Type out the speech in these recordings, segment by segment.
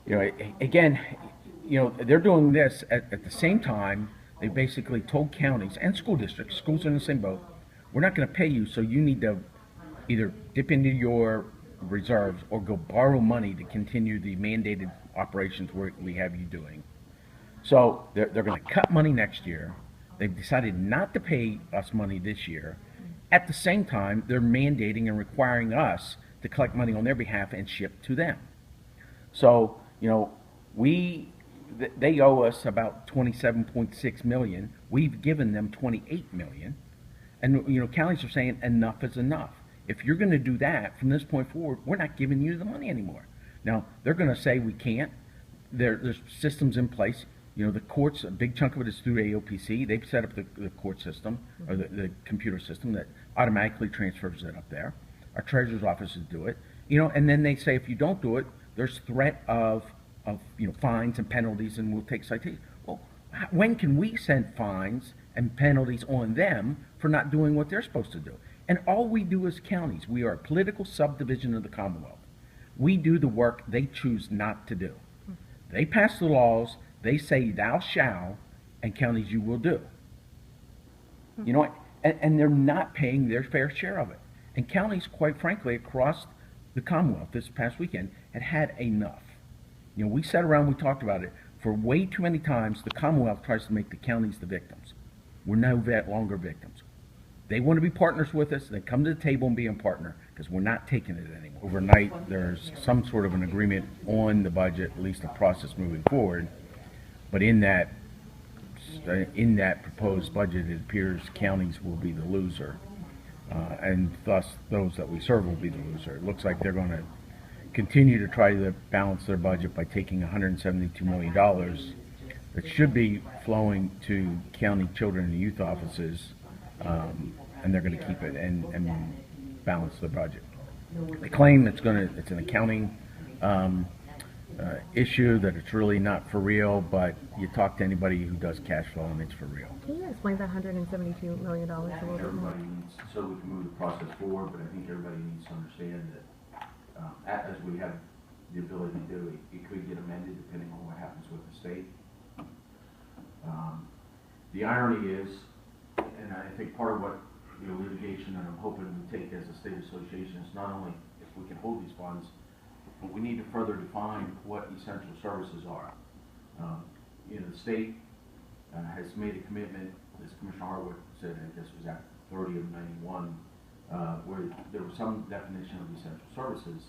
Again, they're doing this at the same time. They basically told counties and school districts, schools are in the same boat. We're not going to pay you, so you need to either dip into your reserves or go borrow money to continue the mandated operations we have you doing. So they're going to cut money next year. They've decided not to pay us money this year. At the same time, they're mandating and requiring us to collect money on their behalf and ship to them. So, we they owe us about 27.6 million. We've given them 28 million. And counties are saying enough is enough. If you're going to do that from this point forward, we're not giving you the money anymore. Now, they're going to say we can't. There's systems in place. The courts, a big chunk of it is through AOPC. They've set up the court system, or the computer system that automatically transfers it up there. Our treasurer's offices do it. And then they say if you don't do it, there's threat of fines and penalties, and we'll take citations. Well, when can we send fines and penalties on them for not doing what they're supposed to do? And all we do as counties, we are a political subdivision of the Commonwealth. We do the work they choose not to do. They pass the laws, they say thou shall, and counties you will do. And they're not paying their fair share of it. And counties, quite frankly, across the Commonwealth this past weekend had enough. We sat around, we talked about it. For way too many times, the Commonwealth tries to make the counties the victims. We're no longer victims. They want to be partners with us. They come to the table and be a partner because we're not taking it anymore. Overnight, there's some sort of an agreement on the budget, at least a process moving forward. But in that proposed budget, it appears counties will be the loser, and thus those that we serve will be the loser. It looks like they're going to continue to try to balance their budget by taking $172 million that should be flowing to county children and youth offices, and they're going to keep it and balance the budget. They claim it's an accounting issue, that it's really not for real, but you talk to anybody who does cash flow and it's for real. Can you explain that $172 million a little bit more? So we can move the process forward, but I think everybody needs to understand that as we have the ability to do, it could get amended depending on what happens with the state. The irony is, and I think part of what litigation that I'm hoping we take as a state association is not only if we can hold these funds, but we need to further define what essential services are. The state has made a commitment, as Commissioner Harwood said, I guess it was Act 30 of 91, where there was some definition of essential services.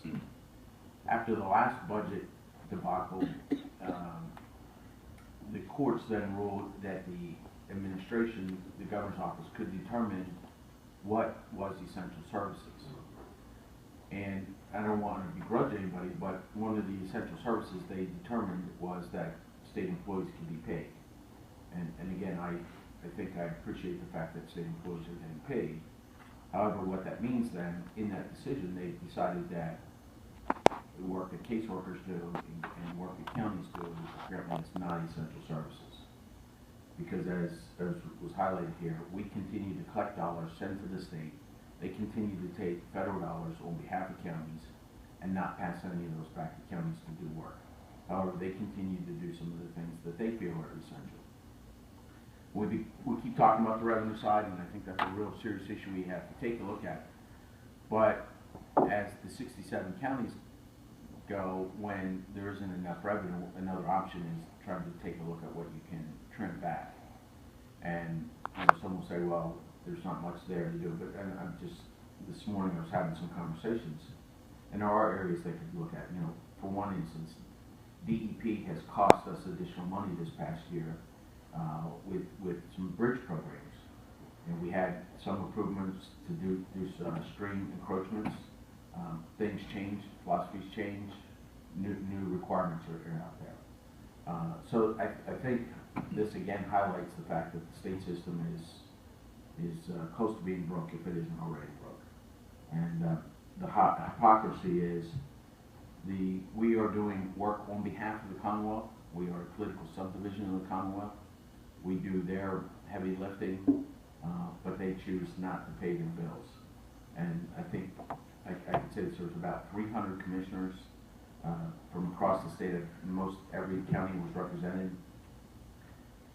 After the last budget debacle, the courts then ruled that the administration, the governor's office, could determine what was essential services. And I don't want to begrudge anybody, but one of the essential services they determined was that state employees can be paid. And again, I think I appreciate the fact that state employees are getting paid. However, what that means then, in that decision, they decided that the work that caseworkers do and work that counties do, apparently it's not essential services. Because as was highlighted here, we continue to collect dollars sent to the state. They continue to take federal dollars on behalf of counties and not pass any of those back to counties to do work. However, they continue to do some of the things that they feel are essential. We keep talking about the revenue side, and I think that's a real serious issue we have to take a look at. But as the 67 counties go, when there isn't enough revenue, another option is trying to take a look at what you can trim back. And some will say, well, there's not much there to do. But I'm just, this morning I was having some conversations, and there are areas they could look at. For one instance, DEP has cost us additional money this past year with some bridge programs. And we had some improvements to do stream encroachments. Things changed, philosophies changed, new requirements are out there. So I think this again highlights the fact that the state system is close to being broke if it isn't already broke. And the hypocrisy is we are doing work on behalf of the Commonwealth. We are a political subdivision of the Commonwealth. We do their heavy lifting, but they choose not to pay their bills. And I think I could say this, there's about 300 commissioners from across the state. Most every county was represented,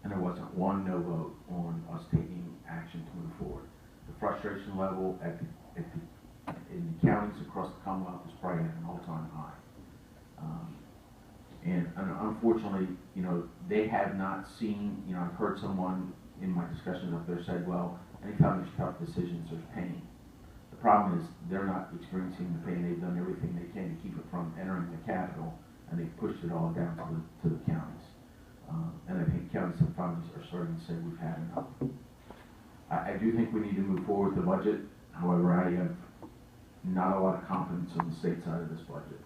and there wasn't one no vote on us taking action to move forward. The frustration level in the counties across the Commonwealth is probably at an all-time high. And unfortunately, you know, they have not seen, you know, I've heard someone in my discussions up there said, well, anytime there's tough decisions, there's pain. The problem is they're not experiencing the pain. They've done everything they can to keep it from entering the capital, and they've pushed it all down to the counties. And I think counties and counties are starting to say we've had enough. I do think we need to move forward with the budget. However, I have not a lot of confidence on the state side of this budget.